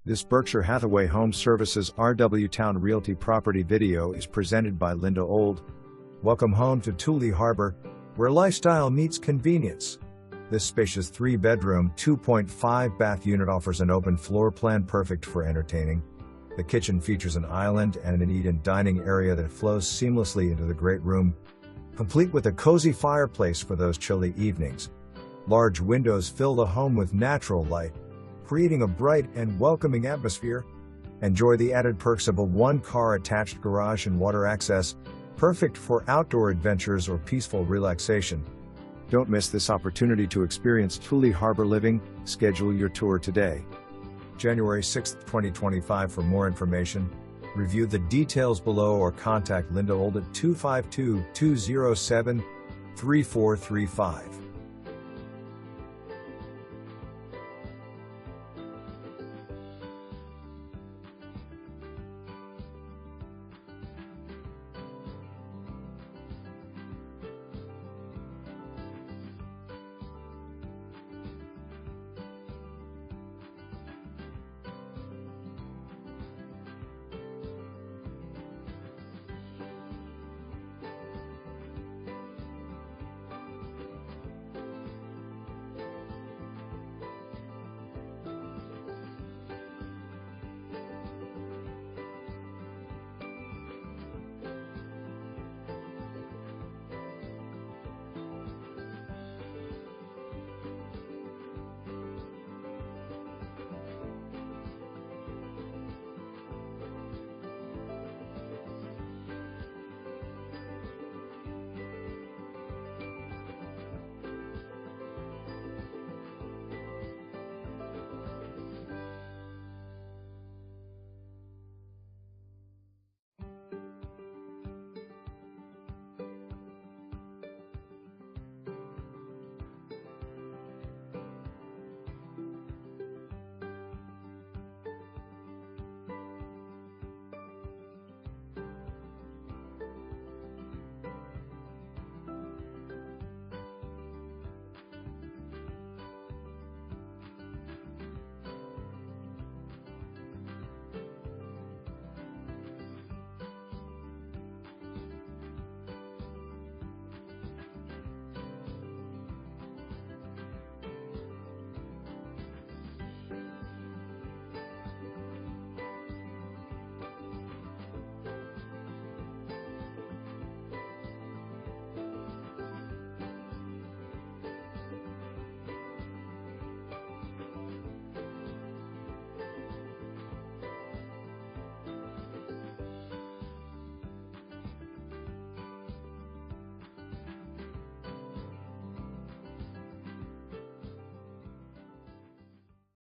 This Berkshire Hathaway Home Services RW Towne Realty property video is presented by Linda Old. Welcome home to Tooley Harbor, where lifestyle meets convenience. This spacious 3-bedroom, 2.5 bath unit offers an open floor plan perfect for entertaining. The kitchen features an island and an eat-in dining area that flows seamlessly into the great room, complete with a cozy fireplace for those chilly evenings. Large windows fill the home with natural light, creating a bright and welcoming atmosphere. Enjoy the added perks of a one-car attached garage and water access, perfect for outdoor adventures or peaceful relaxation. Don't miss this opportunity to experience Tooley Harbor living. Schedule your tour today. January 6, 2025. For more information, review the details below or contact Linda Old at 252-207-3435.